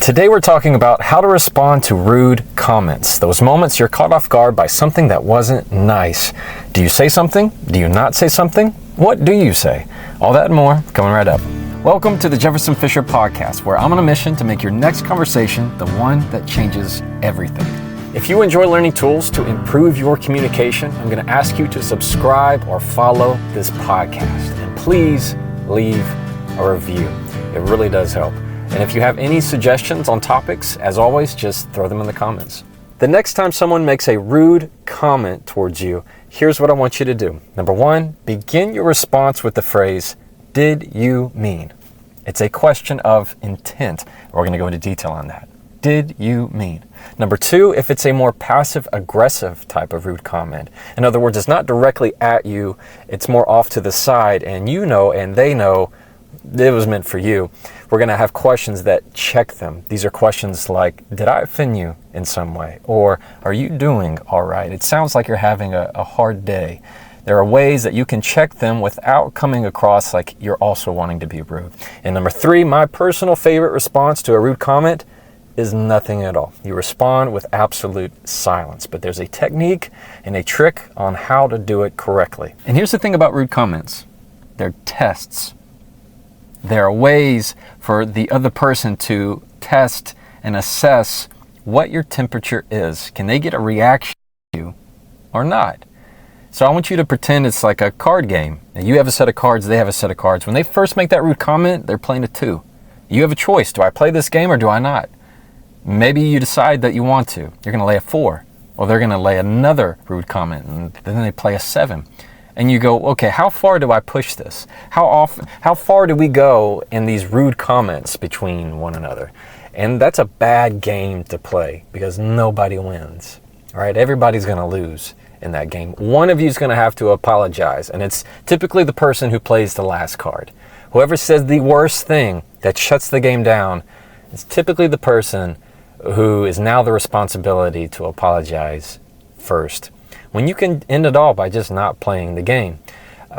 Today we're talking about how to respond to rude comments. Those moments you're caught off guard by something that wasn't nice. Do you say something? Do you not say something? What do you say? All that and more coming right up. Welcome to the Jefferson Fisher Podcast, where I'm on a mission to make your next conversation the one that changes everything. If you enjoy learning tools to improve your communication, I'm going to ask you to subscribe or follow this podcast. And please leave a review. It really does help. And if you have any suggestions on topics, as always, just throw them in the comments. The next time someone makes a rude comment towards you, here's what I want you to do. Number one, begin your response with the phrase, "Did you mean?" It's a question of intent. We're going to go into detail on that. Did you mean? Number two, if it's a more passive-aggressive type of rude comment, in other words, it's not directly at you, it's more off to the side, and you know and they know it was meant for you. We're going to have questions that check them. These are questions like, did I offend you in some way? Or are you doing all right? It sounds like you're having a hard day. There are ways that you can check them without coming across like you're also wanting to be rude. And number three, my personal favorite response to a rude comment is nothing at all. You respond with absolute silence. But there's a technique and a trick on how to do it correctly. And here's the thing about rude comments. They're tests. There are ways for the other person to test and assess what your temperature is. Can they get a reaction to you or not? So I want you to pretend it's like a card game. Now you have a set of cards, they have a set of cards. When they first make that rude comment, they're playing a 2. You have a choice. Do I play this game or do I not? Maybe you decide that you want to. You're going to lay a 4. Or they're going to lay another rude comment and then they play a 7. And you go, okay, how far do I push this? How far do we go in these rude comments between one another? And that's a bad game to play because nobody wins. All right, everybody's going to lose in that game. One of you is going to have to apologize, and it's typically the person who plays the last card. Whoever says the worst thing that shuts the game down is typically the person who is now the responsibility to apologize first. When you can end it all by just not playing the game.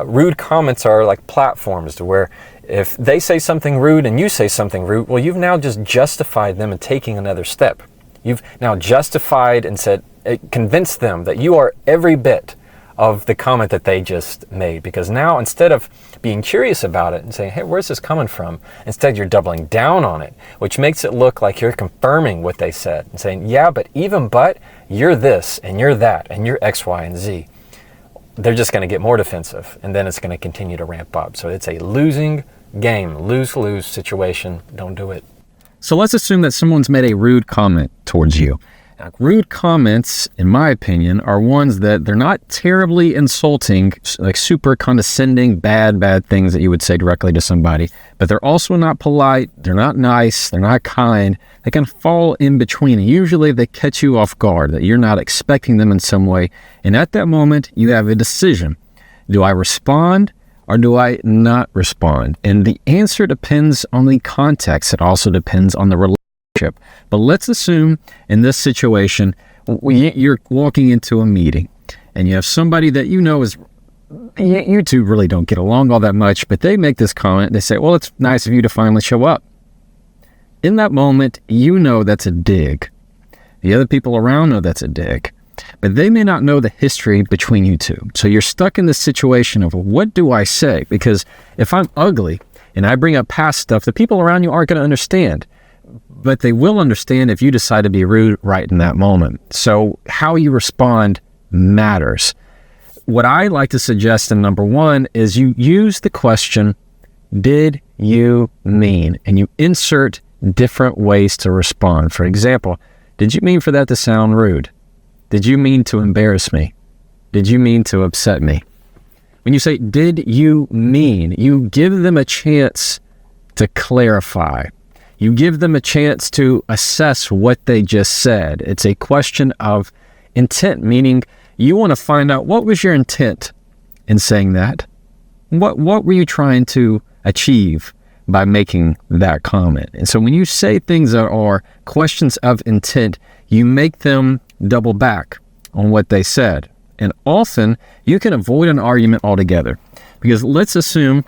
Rude comments are like platforms to where if they say something rude and you say something rude, well, you've now just justified them in taking another step. You've now justified and said, convinced them that you are every bit of the comment that they just made. Because now instead of being curious about it and saying, hey, where's this coming from? Instead, you're doubling down on it, which makes it look like you're confirming what they said and saying, yeah, but you're this and you're that and you're X, Y, and Z. They're just going to get more defensive and then it's going to continue to ramp up. So it's a losing game, lose-lose situation. Don't do it. So let's assume that someone's made a rude comment towards you. Now, rude comments, in my opinion, are ones that they're not terribly insulting, like super condescending, bad things that you would say directly to somebody, but they're also not polite, they're not nice, they're not kind. They can fall in between. And usually they catch you off guard, that you're not expecting them in some way. And at that moment, you have a decision. Do I respond or do I not respond? And the answer depends on the context. It also depends on the relationship. But let's assume in this situation, you're walking into a meeting and you have somebody that you know is, you two really don't get along all that much, but they make this comment. They say, well, it's nice of you to finally show up. In that moment, you know that's a dig. The other people around know that's a dig. But they may not know the history between you two. So you're stuck in this situation of, what do I say? Because if I'm ugly and I bring up past stuff, the people around you aren't going to understand. But they will understand if you decide to be rude right in that moment. So how you respond matters. What I like to suggest in number one is you use the question, did you mean? And you insert different ways to respond. For example, did you mean for that to sound rude? Did you mean to embarrass me? Did you mean to upset me? When you say, did you mean, you give them a chance to clarify. You give them a chance to assess what they just said. It's a question of intent, meaning you want to find out what was your intent in saying that. What were you trying to achieve by making that comment? And so when you say things that are questions of intent, you make them double back on what they said. And often you can avoid an argument altogether. Because let's assume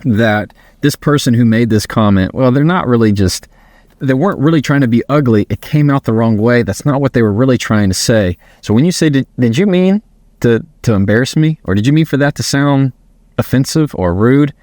that this person who made this comment, well, they're not really just They weren't really trying to be ugly. It came out the wrong way. That's not what they were really trying to say. So when you say, did you mean to embarrass me? Or did you mean for that to sound offensive or rude?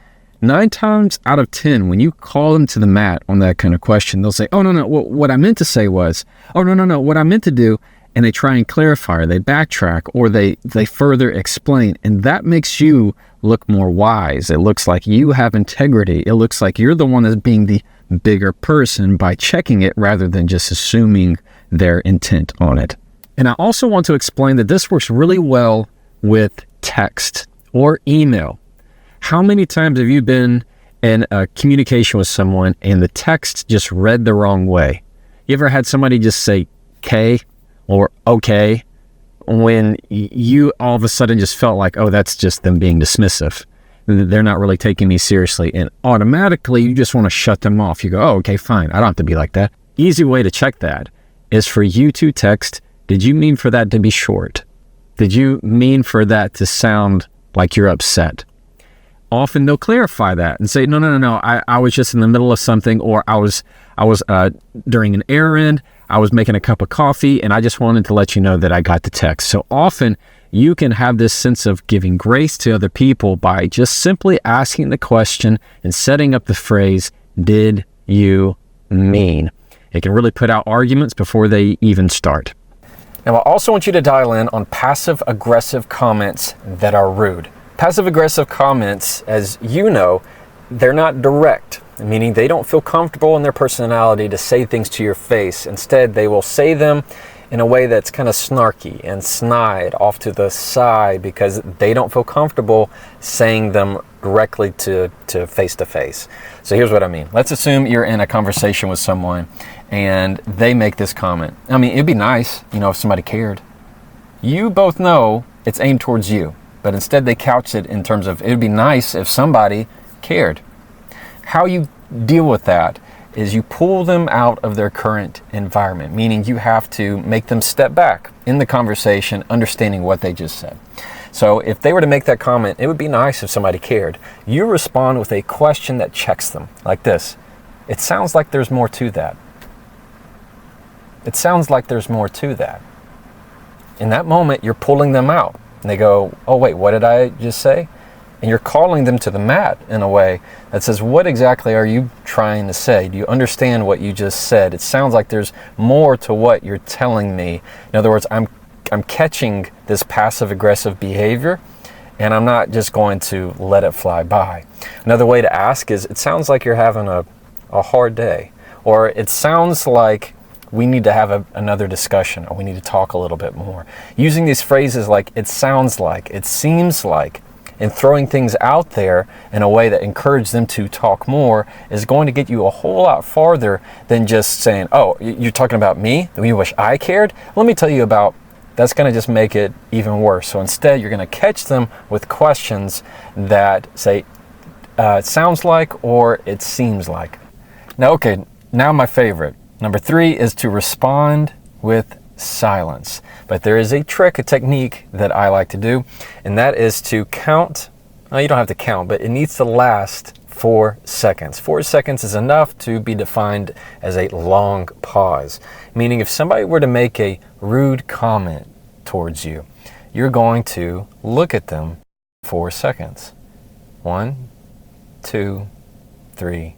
9 times out of 10, when you call them to the mat on that kind of question, they'll say, oh, no, what I meant to say was, oh, no, what I meant to do. And they try and clarify, or they backtrack, or they further explain. And that makes you look more wise. It looks like you have integrity. It looks like you're the one that's being the bigger person by checking it rather than just assuming their intent on it. And I also want to explain that this works really well with text or email. How many times have you been in a communication with someone and the text just read the wrong way? You ever had somebody just say K or okay when you all of a sudden just felt like, oh, that's just them being dismissive. They're not really taking me seriously. And automatically you just want to shut them off. You go, oh, okay, fine. I don't have to be like that. Easy way to check that is for you to text, did you mean for that to be short? Did you mean for that to sound like you're upset? Often they'll clarify that and say, no. I was just in the middle of something, or I was during an errand. I was making a cup of coffee, and I just wanted to let you know that I got the text. So often you can have this sense of giving grace to other people by just simply asking the question and setting up the phrase, did you mean? It can really put out arguments before they even start. Now, I also want you to dial in on passive-aggressive comments that are rude. Passive-aggressive comments, as you know, they're not direct, meaning they don't feel comfortable in their personality to say things to your face. Instead, they will say them in a way that's kind of snarky and snide off to the side because they don't feel comfortable saying them directly to face. So here's what I mean. Let's assume you're in a conversation with someone and they make this comment. I mean, it'd be nice, if somebody cared. You both know it's aimed towards you, but instead they couch it in terms of it'd be nice if somebody cared. How you deal with that is you pull them out of their current environment, meaning you have to make them step back in the conversation, understanding what they just said. So if they were to make that comment, it would be nice if somebody cared. You respond with a question that checks them, like this. It sounds like there's more to that. It sounds like there's more to that. In that moment, you're pulling them out. And they go, oh wait, what did I just say? And you're calling them to the mat in a way that says, what exactly are you trying to say? Do you understand what you just said? It sounds like there's more to what you're telling me. In other words, I'm catching this passive-aggressive behavior, and I'm not just going to let it fly by. Another way to ask is, it sounds like you're having a hard day. Or it sounds like we need to have another discussion, or we need to talk a little bit more. Using these phrases like, it sounds like, it seems like, and throwing things out there in a way that encourages them to talk more is going to get you a whole lot farther than just saying, oh, you're talking about me? You wish I cared? Let me tell you about, that's going to just make it even worse. So instead, you're going to catch them with questions that say, it sounds like, or it seems like. Now my favorite. Number 3 is to respond with silence. But there is a trick, a technique that I like to do, and that is to count. You don't have to count, but it needs to last 4 seconds. 4 seconds is enough to be defined as a long pause. Meaning if somebody were to make a rude comment towards you, you're going to look at them 4 seconds. 1, 2, 3,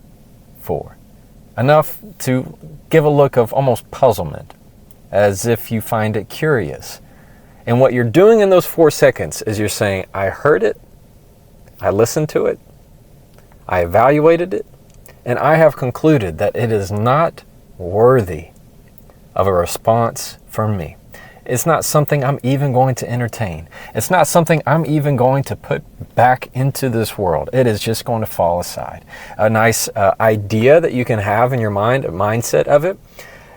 4. Enough to give a look of almost puzzlement, as if you find it curious. And what you're doing in those 4 seconds is you're saying, I heard it, I listened to it, I evaluated it, and I have concluded that it is not worthy of a response from me. It's not something I'm even going to entertain. It's not something I'm even going to put back into this world. It is just going to fall aside. A nice idea that you can have in your mind, a mindset of it,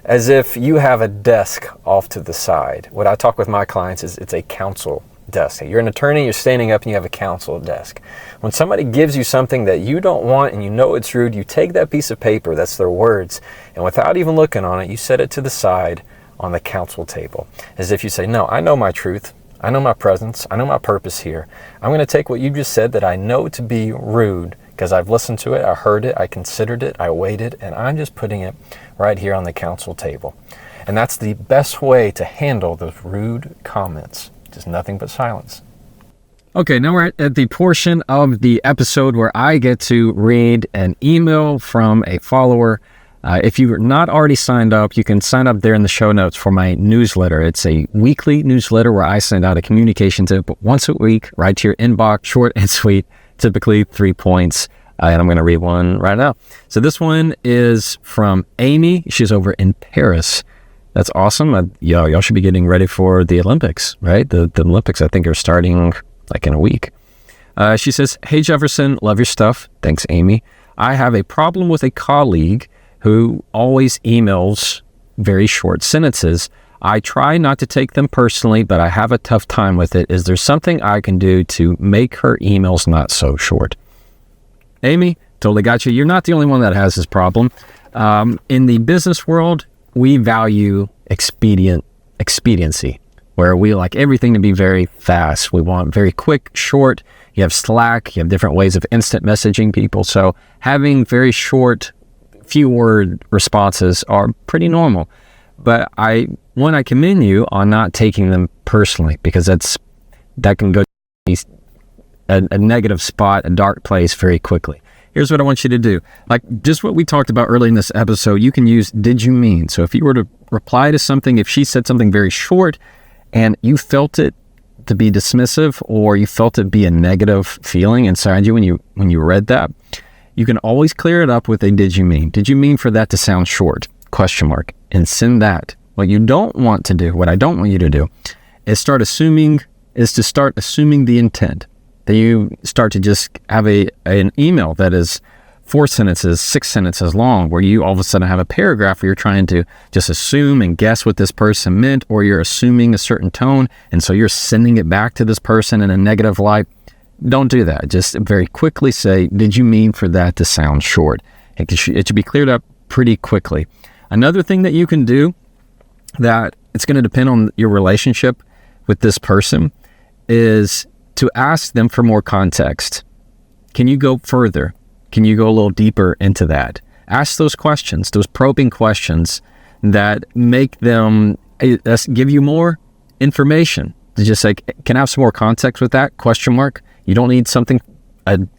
as if you have a desk off to the side. What I talk with my clients is it's a counsel desk. You're an attorney, you're standing up and you have a counsel desk. When somebody gives you something that you don't want and you know it's rude, you take that piece of paper, that's their words, and without even looking on it, you set it to the side on the counsel table. As if you say, no, I know my truth. I know my presence. I know my purpose here. I'm going to take what you just said that I know to be rude, because I've listened to it, I heard it, I considered it, I weighed it, and I'm just putting it right here on the counsel table. And that's the best way to handle those rude comments. Just nothing but silence. Okay, now we're at the portion of the episode where I get to read an email from a follower. If you're not already signed up, you can sign up there in the show notes for my newsletter. It's a weekly newsletter where I send out a communication tip once a week, right to your inbox, short and sweet, typically 3 points. And I'm going to read one right now. So this one is from Amy. She's over in Paris. That's awesome. Y'all should be getting ready for the Olympics, right? The Olympics, I think, are starting like in a week. She says, "Hey Jefferson, love your stuff. Thanks, Amy. I have a problem with a colleague who always emails very short sentences. I try not to take them personally, but I have a tough time with it. Is there something I can do to make her emails not so short?" Amy, totally got you. You're not the only one that has this problem. In the business world, we value expediency, where we like everything to be very fast. We want very quick, short. You have Slack, you have different ways of instant messaging people. So having very short, few word responses are pretty normal. But I commend you on not taking them personally, because that can go to a negative spot, a dark place very quickly. Here's what I want you to do. Like just what we talked about earlier in this episode, you can use "did you mean?" So if you were to reply to something, if she said something very short and you felt it to be dismissive, or you felt it be a negative feeling inside you when you read that, you can always clear it up with a "did you mean?" Did you mean for that to sound short? ? And send that. What you don't want to do, what I don't want you to do, is start assuming the intent. That you start to just have an email that is 4 sentences, 6 sentences long, where you all of a sudden have a paragraph where you're trying to just assume and guess what this person meant, or you're assuming a certain tone, and so you're sending it back to this person in a negative light. Don't do that. Just very quickly say, "did you mean for that to sound short?" It should be cleared up pretty quickly. Another thing that you can do, that it's going to depend on your relationship with this person, is to ask them for more context. Can you go further? Can you go a little deeper into that? Ask those questions, those probing questions that make them give you more information. To just say, "Can I have some more context with that?" ? You don't need something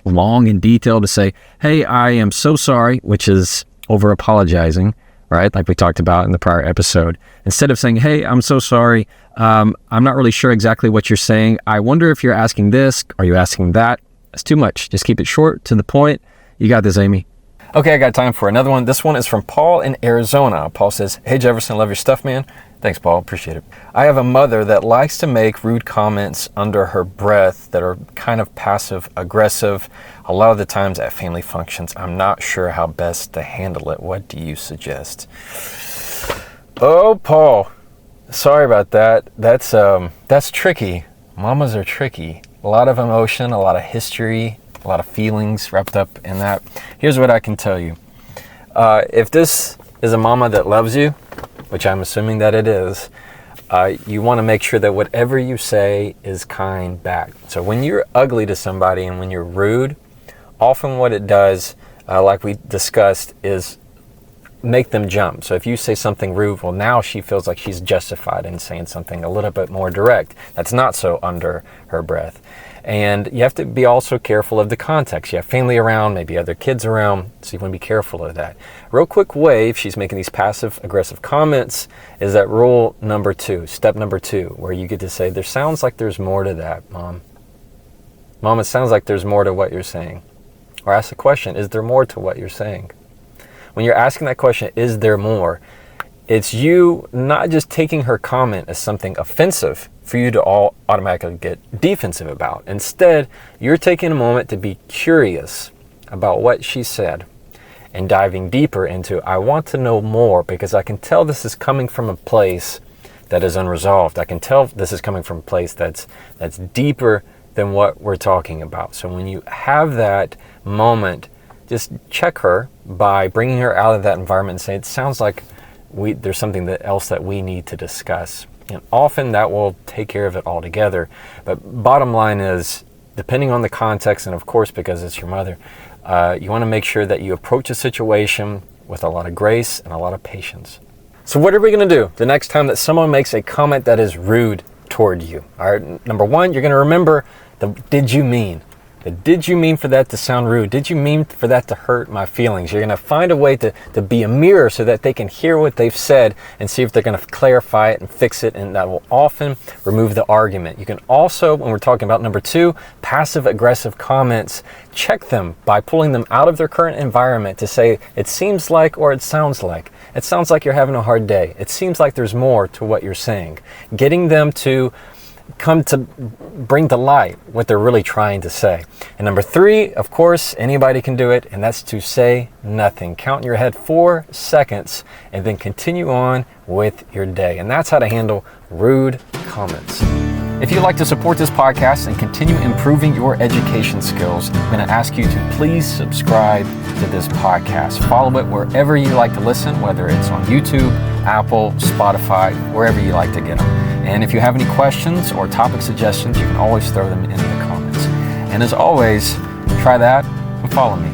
long and detailed to say, "Hey, I am so sorry," which is over apologizing, right? Like we talked about in the prior episode. Instead of saying, "Hey, I'm so sorry. I'm not really sure exactly what you're saying. I wonder if you're asking this. Are you asking that?" That's too much. Just keep it short, to the point. You got this, Amy. Okay, I got time for another one. This one is from Paul in Arizona. Paul says, "Hey Jefferson, love your stuff, man." Thanks, Paul. Appreciate it. "I have a mother that likes to make rude comments under her breath that are kind of passive aggressive. A lot of the times at family functions. I'm not sure how best to handle it. What do you suggest?" Oh, Paul. Sorry about that. That's tricky. Mamas are tricky. A lot of emotion, a lot of history, a lot of feelings wrapped up in that. Here's what I can tell you. If this is a mama that loves you, which I'm assuming that it is, you want to make sure that whatever you say is kind back. So when you're ugly to somebody and when you're rude, often what it does, like we discussed, is make them jump. So if you say something rude, well, now she feels like she's justified in saying something a little bit more direct. That's not so under her breath. And you have to be also careful of the context. You have family around, maybe other kids around, so you want to be careful of that. Real quick way, if she's making these passive aggressive comments, is that rule number 2, step number 2, where you get to say, "There sounds like there's more to that, Mom. Mom, it sounds like there's more to what you're saying." Or ask the question, "Is there more to what you're saying?" When you're asking that question, "Is there more?" it's you not just taking her comment as something offensive for you to all automatically get defensive about. Instead, you're taking a moment to be curious about what she said and diving deeper into, "I want to know more because I can tell this is coming from a place that is unresolved. I can tell this is coming from a place that's deeper than what we're talking about." So when you have that moment, just check her by bringing her out of that environment and say, "It sounds like there's something else that we need to discuss." And often that will take care of it altogether. But bottom line is, depending on the context, and of course because it's your mother, You want to make sure that you approach a situation with a lot of grace and a lot of patience. So what are we going to do the next time that someone makes a comment that is rude toward you? All right, number one, you're going to remember the did you mean? Did you mean for that to sound rude? Did you mean for that to hurt my feelings? You're going to find a way to be a mirror so that they can hear what they've said and see if they're going to clarify it and fix it, and that will often remove the argument. You can also, when we're talking about number two, passive aggressive comments, check them by pulling them out of their current environment to say, it seems like, or it sounds like. It sounds like you're having a hard day. It seems like there's more to what you're saying. Getting them to come to bring to light what they're really trying to say. And number three, of course, anybody can do it, and that's to say nothing. Count in your head 4 seconds and then continue on with your day. And that's how to handle rude comments. If you'd like to support this podcast and continue improving your education skills, I'm going to ask you to please subscribe to this podcast. Follow it wherever you like to listen, whether it's on YouTube, Apple, Spotify, wherever you like to get them. And if you have any questions or topic suggestions, you can always throw them in the comments. And as always, try that and follow me.